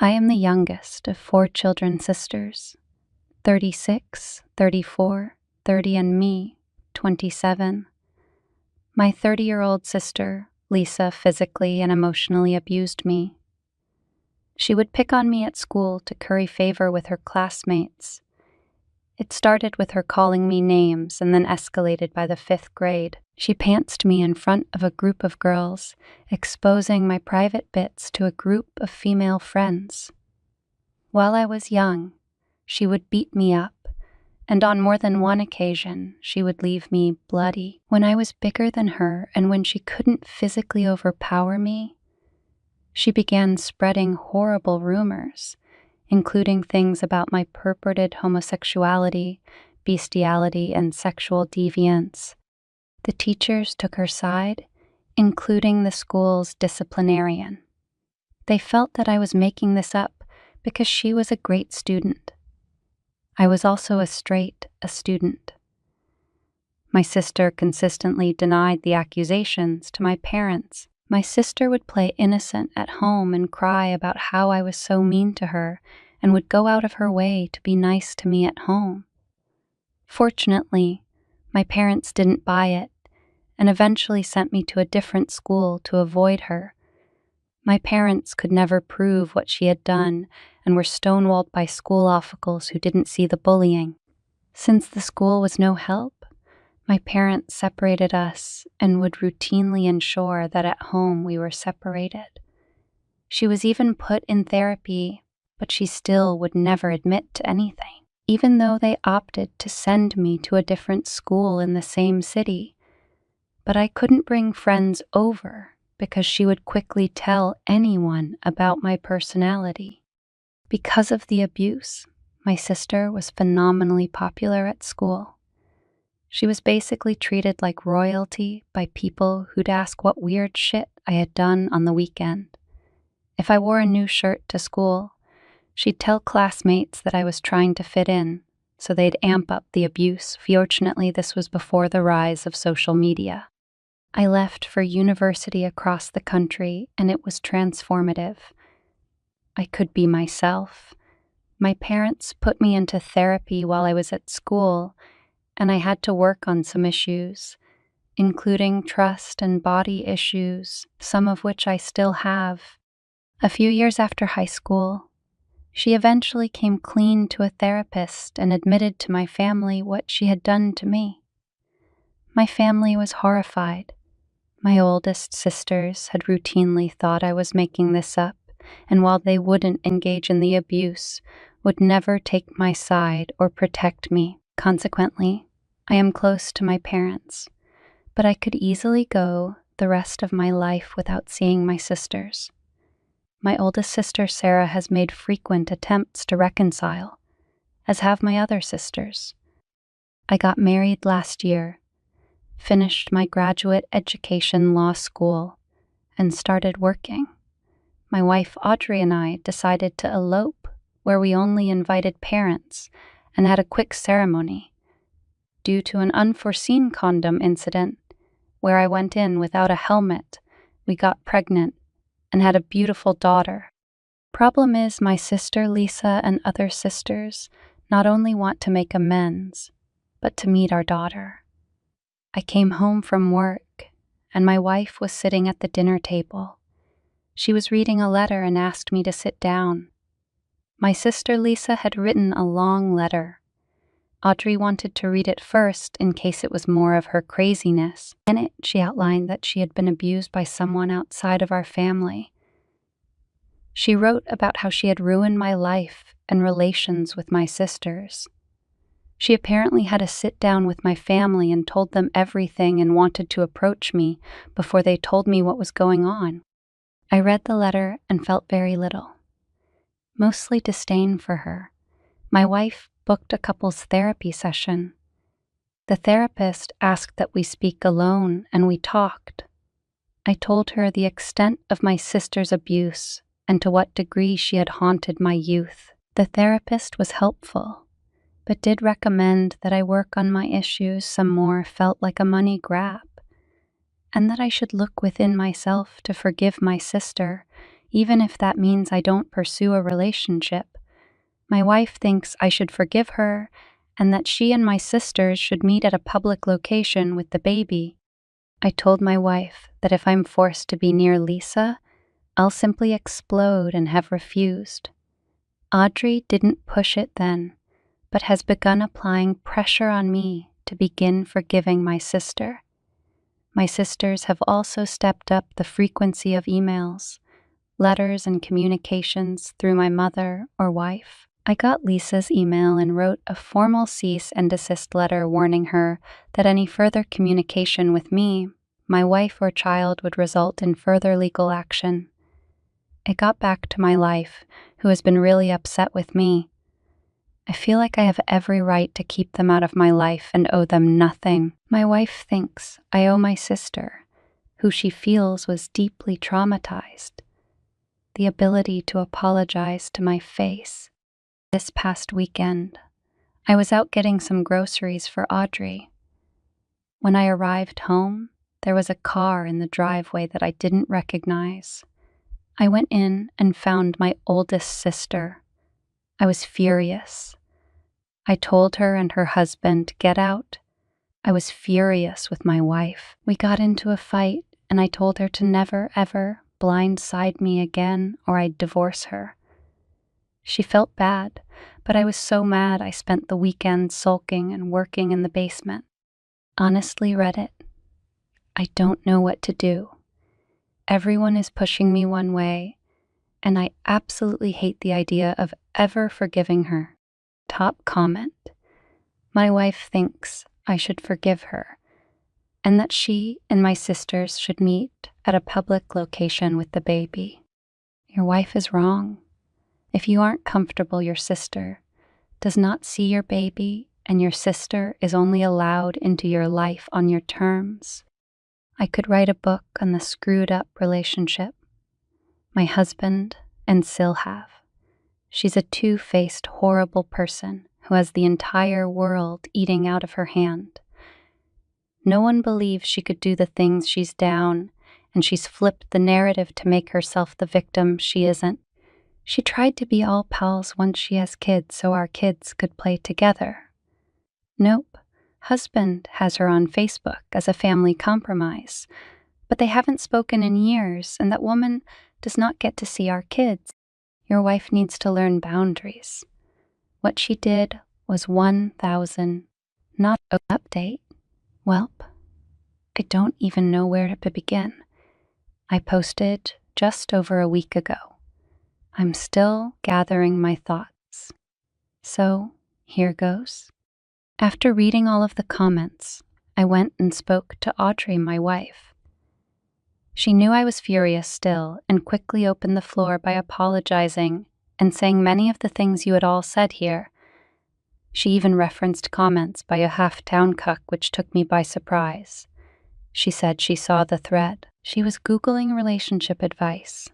I am the youngest of 4 children sisters, 36, 34, 30, and me, 27. My 30-year-old sister, Lisa, physically and emotionally abused me. She would pick on me at school to curry favor with her classmates. It started with her calling me names and then escalated by the 5th grade. She pantsed me in front of a group of girls, exposing my private bits to a group of female friends. While I was young, she would beat me up, and on more than one occasion, she would leave me bloody. When I was bigger than her and when she couldn't physically overpower me, she began spreading horrible rumors, including things about my purported homosexuality, bestiality, and sexual deviance. The teachers took her side, including the school's disciplinarian. They felt that I was making this up because she was a great student. I was also a student. My sister consistently denied the accusations to my parents. My sister would play innocent at home and cry about how I was so mean to her and would go out of her way to be nice to me at home. Fortunately, my parents didn't buy it and eventually sent me to a different school to avoid her. My parents could never prove what she had done and were stonewalled by school officials who didn't see the bullying. Since the school was no help, my parents separated us and would routinely ensure that at home we were separated. She was even put in therapy, but she still would never admit to anything, even though they opted to send me to a different school in the same city. But I couldn't bring friends over because she would quickly tell anyone about my personality. Because of the abuse, my sister was phenomenally popular at school. She was basically treated like royalty by people who'd ask what weird shit I had done on the weekend. If I wore a new shirt to school, she'd tell classmates that I was trying to fit in, so they'd amp up the abuse. Fortunately, this was before the rise of social media. I left for university across the country, and it was transformative. I could be myself. My parents put me into therapy while I was at school, and I had to work on some issues, including trust and body issues, some of which I still have. A few years after high school, she eventually came clean to a therapist and admitted to my family what she had done to me. My family was horrified. My oldest sisters had routinely thought I was making this up, and while they wouldn't engage in the abuse, would never take my side or protect me. Consequently, I am close to my parents, but I could easily go the rest of my life without seeing my sisters. My oldest sister, Sarah, has made frequent attempts to reconcile, as have my other sisters. I got married last year, finished my graduate education law school, and started working. My wife Audrey and I decided to elope, where we only invited parents and had a quick ceremony. Due to an unforeseen condom incident, where I went in without a helmet, we got pregnant and had a beautiful daughter. Problem is, my sister Lisa and other sisters not only want to make amends, but to meet our daughter. I came home from work, and my wife was sitting at the dinner table. She was reading a letter and asked me to sit down. My sister Lisa had written a long letter. Audrey wanted to read it first in case it was more of her craziness. In it, she outlined that she had been abused by someone outside of our family. She wrote about how she had ruined my life and relations with my sisters. She apparently had a sit-down with my family and told them everything and wanted to approach me before they told me what was going on. I read the letter and felt very little. Mostly disdain for her. My wife booked a couple's therapy session. The therapist asked that we speak alone, and we talked. I told her the extent of my sister's abuse and to what degree she had haunted my youth. The therapist was helpful, but did recommend that I work on my issues some more. Felt like a money grab, and that I should look within myself to forgive my sister, even if that means I don't pursue a relationship. My wife thinks I should forgive her and that she and my sisters should meet at a public location with the baby. I told my wife that if I'm forced to be near Lisa, I'll simply explode and have refused. Audrey didn't push it then, but has begun applying pressure on me to begin forgiving my sister. My sisters have also stepped up the frequency of emails, letters, and communications through my mother or wife. I got Lisa's email and wrote a formal cease and desist letter warning her that any further communication with me, my wife, or child would result in further legal action. It got back to my life, who has been really upset with me. I feel like I have every right to keep them out of my life and owe them nothing. My wife thinks I owe my sister, who she feels was deeply traumatized, the ability to apologize to my face. This past weekend, I was out getting some groceries for Audrey. When I arrived home, there was a car in the driveway that I didn't recognize. I went in and found my oldest sister. I was furious. I told her and her husband to get out. I was furious with my wife. We got into a fight, and I told her to never, ever blindside me again or I'd divorce her. She felt bad, but I was so mad I spent the weekend sulking and working in the basement. Honestly, Reddit, I don't know what to do. Everyone is pushing me one way, and I absolutely hate the idea of ever forgiving her. Top comment: my wife thinks I should forgive her, and that she and my sisters should meet at a public location with the baby. Your wife is wrong. If you aren't comfortable, your sister does not see your baby, and your sister is only allowed into your life on your terms. I could write a book on the screwed up relationship my husband and Sil have. She's a two-faced, horrible person who has the entire world eating out of her hand. No one believes she could do the things she's down, and she's flipped the narrative to make herself the victim she isn't. She tried to be all pals once she has kids so our kids could play together. Nope, husband has her on Facebook as a family compromise, but they haven't spoken in years, and that woman does not get to see our kids. Your wife needs to learn boundaries. What she did was 1,000, not an update. Welp, I don't even know where to begin. I posted just over a week ago. I'm still gathering my thoughts. So, here goes. After reading all of the comments, I went and spoke to Audrey, my wife. She knew I was furious still and quickly opened the floor by apologizing and saying many of the things you had all said here. She even referenced comments by a half-town cuck, which took me by surprise. She said she saw the thread. She was Googling relationship advice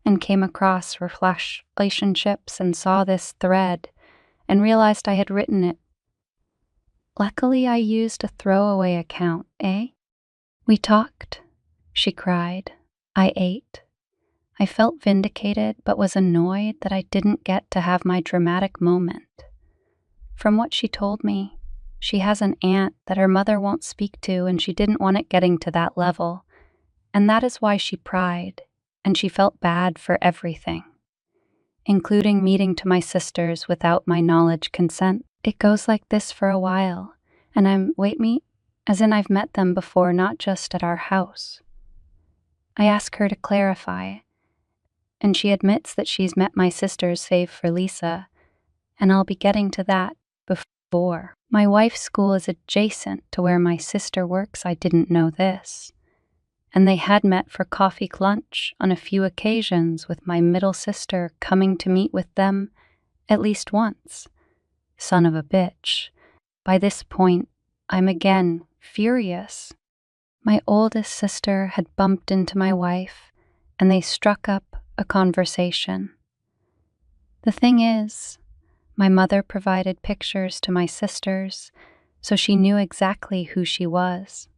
and came across relationships and saw this thread and realized I had written it. Luckily, I used a throwaway account, eh? We talked. She cried. I ate. I felt vindicated, but was annoyed that I didn't get to have my dramatic moment. From what she told me, she has an aunt that her mother won't speak to, and she didn't want it getting to that level. And that is why she cried, and she felt bad for everything, including meeting to my sisters without my knowledge consent. It goes like this for a while, and as in I've met them before, not just at our house. I ask her to clarify, and she admits that she's met my sisters save for Lisa, and I'll be getting to that before. My wife's school is adjacent to where my sister works. I didn't know this. And they had met for coffee lunch on a few occasions, with my middle sister coming to meet with them at least once. Son of a bitch. By this point, I'm again furious. My oldest sister had bumped into my wife, and they struck up a conversation. The thing is, my mother provided pictures to my sisters, so she knew exactly who she was.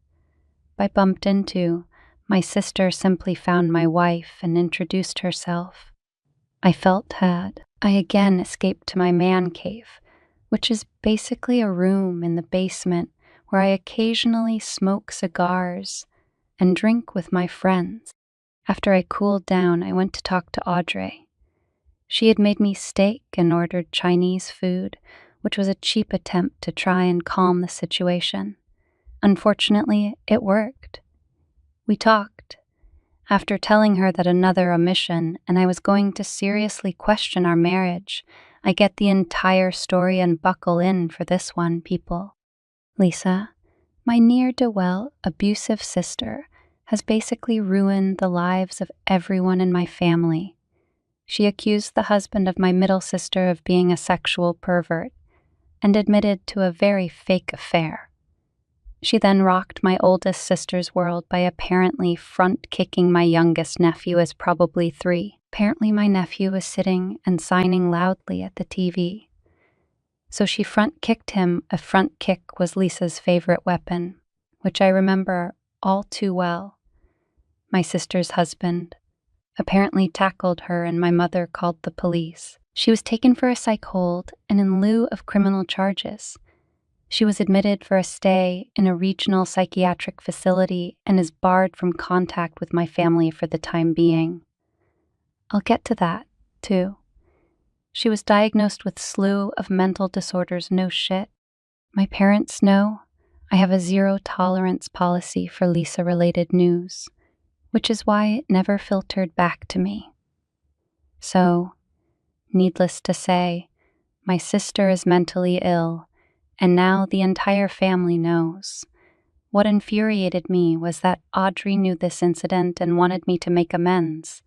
By bumped into, My sister simply found my wife and introduced herself. I felt had. I again escaped to my man cave, which is basically a room in the basement where I occasionally smoke cigars and drink with my friends. After I cooled down, I went to talk to Audrey. She had made me steak and ordered Chinese food, which was a cheap attempt to try and calm the situation. Unfortunately, it worked. We talked. After telling her that another omission and I was going to seriously question our marriage, I get the entire story and buckle in for this one, people. Lisa, my ne'er-do-well, abusive sister, has basically ruined the lives of everyone in my family. She accused the husband of my middle sister of being a sexual pervert and admitted to a very fake affair. She then rocked my oldest sister's world by apparently front-kicking my youngest nephew as probably 3. Apparently my nephew was sitting and signing loudly at the TV. So she front-kicked him. A front kick was Lisa's favorite weapon, which I remember all too well. My sister's husband apparently tackled her and my mother called the police. She was taken for a psych hold and in lieu of criminal charges, she was admitted for a stay in a regional psychiatric facility and is barred from contact with my family for the time being. I'll get to that, too. She was diagnosed with a slew of mental disorders, no shit. My parents know I have a zero-tolerance policy for Lisa-related news, which is why it never filtered back to me. So, needless to say, my sister is mentally ill, and now the entire family knows. What infuriated me was that Audrey knew this incident and wanted me to make amends.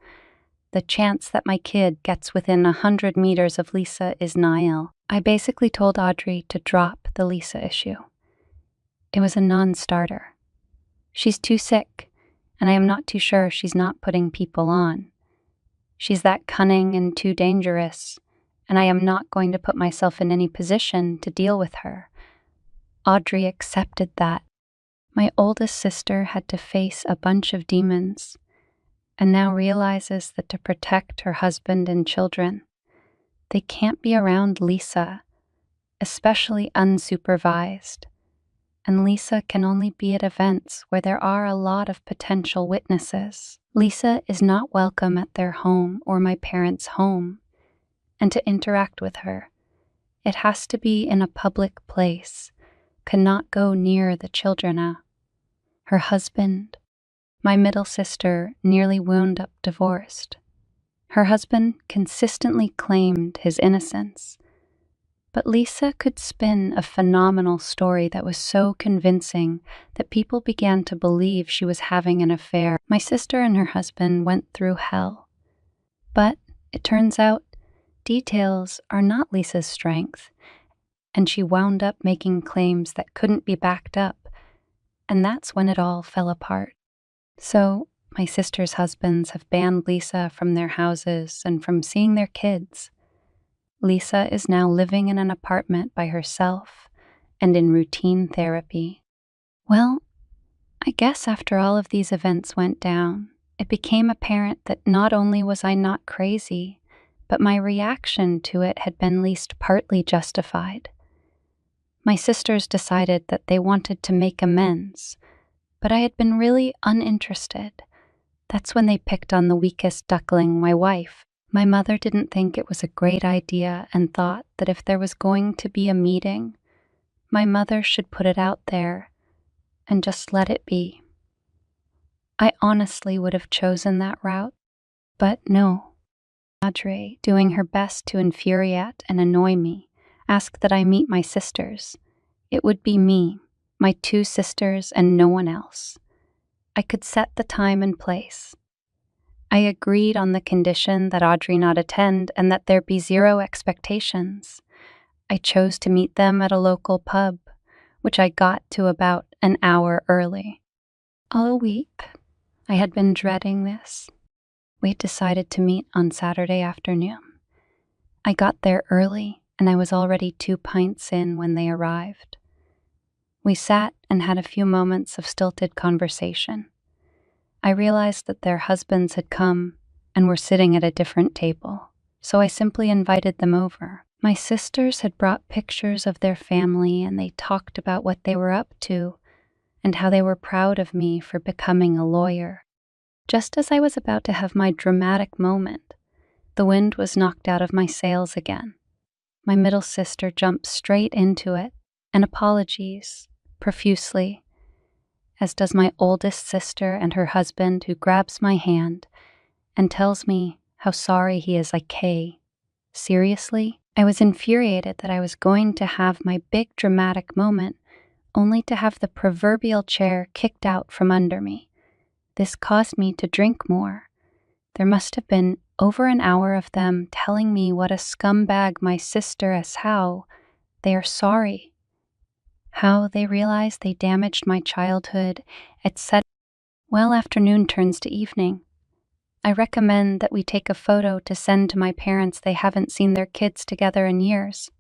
The chance that my kid gets within 100 meters of Lisa is nil. I basically told Audrey to drop the Lisa issue. It was a non-starter. She's too sick, and I am not too sure she's not putting people on. She's that cunning and too dangerous, and I am not going to put myself in any position to deal with her. Audrey accepted that. My oldest sister had to face a bunch of demons, and now realizes that to protect her husband and children, they can't be around Lisa, especially unsupervised. And Lisa can only be at events where there are a lot of potential witnesses. Lisa is not welcome at their home or my parents' home, and to interact with her, it has to be in a public place, cannot go near the children. Her husband, my middle sister, nearly wound up divorced. Her husband consistently claimed his innocence, but Lisa could spin a phenomenal story that was so convincing that people began to believe she was having an affair. My sister and her husband went through hell, but it turns out details are not Lisa's strength, and she wound up making claims that couldn't be backed up, and that's when it all fell apart. So, my sister's husbands have banned Lisa from their houses and from seeing their kids. Lisa is now living in an apartment by herself and in routine therapy. Well, I guess after all of these events went down, it became apparent that not only was I not crazy, but my reaction to it had been at least partly justified. My sisters decided that they wanted to make amends, but I had been really uninterested. That's when they picked on the weakest duckling, my wife. My mother didn't think it was a great idea and thought that if there was going to be a meeting, my mother should put it out there and just let it be. I honestly would have chosen that route, but no. Audrey, doing her best to infuriate and annoy me, asked that I meet my sisters. It would be me, my 2 sisters, and no one else. I could set the time and place. I agreed on the condition that Audrey not attend and that there be 0 expectations. I chose to meet them at a local pub, which I got to about an hour early. I'll weep. I had been dreading this. We decided to meet on Saturday afternoon. I got there early, and I was already 2 pints in when they arrived. We sat and had a few moments of stilted conversation. I realized that their husbands had come and were sitting at a different table, so I simply invited them over. My sisters had brought pictures of their family, and they talked about what they were up to and how they were proud of me for becoming a lawyer. Just as I was about to have my dramatic moment, the wind was knocked out of my sails again. My middle sister jumped straight into it and apologies profusely, as does my oldest sister and her husband, who grabs my hand and tells me how sorry he is. Like, hey, seriously? I was infuriated that I was going to have my big dramatic moment only to have the proverbial chair kicked out from under me. This caused me to drink more. There must have been over an hour of them telling me what a scumbag my sister is, how they are sorry, how they realize they damaged my childhood, etc. Well, afternoon turns to evening. I recommend that we take a photo to send to my parents. They haven't seen their kids together in years.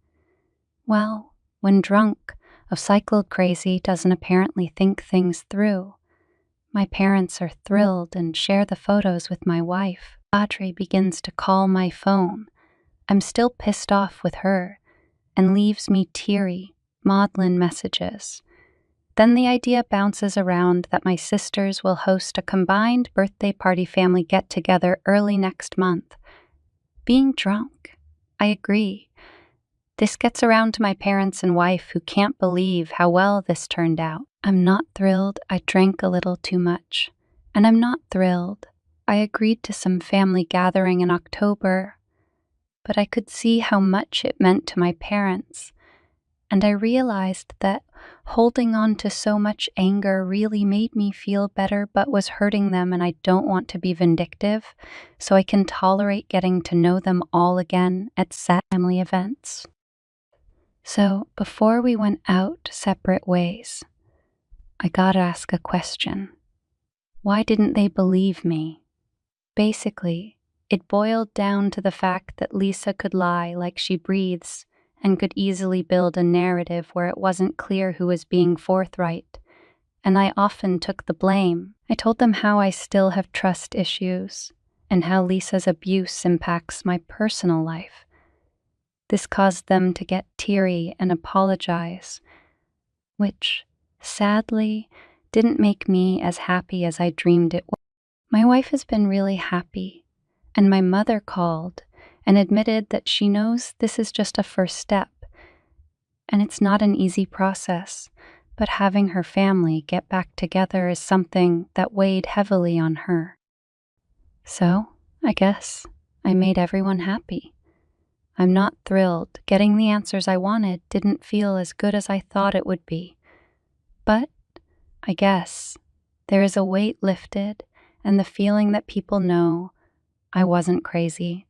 Well, when drunk, a cycled crazy doesn't apparently think things through. My parents are thrilled and share the photos with my wife. Audrey begins to call my phone. I'm still pissed off with her and leaves me teary, maudlin messages. Then the idea bounces around that my sisters will host a combined birthday party family get-together early next month. Being drunk, I agree. This gets around to my parents and wife, who can't believe how well this turned out. I'm not thrilled I drank a little too much. And I'm not thrilled I agreed to some family gathering in October. But I could see how much it meant to my parents. And I realized that holding on to so much anger really made me feel better but was hurting them, and I don't want to be vindictive, so I can tolerate getting to know them all again at sad family events. So before we went out separate ways, I gotta ask a question. Why didn't they believe me? Basically, it boiled down to the fact that Lisa could lie like she breathes and could easily build a narrative where it wasn't clear who was being forthright, and I often took the blame. I told them how I still have trust issues and how Lisa's abuse impacts my personal life. This caused them to get teary and apologize, which, sadly, didn't make me as happy as I dreamed it would. My wife has been really happy, and my mother called and admitted that she knows this is just a first step, and it's not an easy process, but having her family get back together is something that weighed heavily on her. So, I guess I made everyone happy. I'm not thrilled. Getting the answers I wanted didn't feel as good as I thought it would be. But I guess there is a weight lifted and the feeling that people know I wasn't crazy.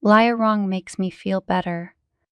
Lie or wrong makes me feel better,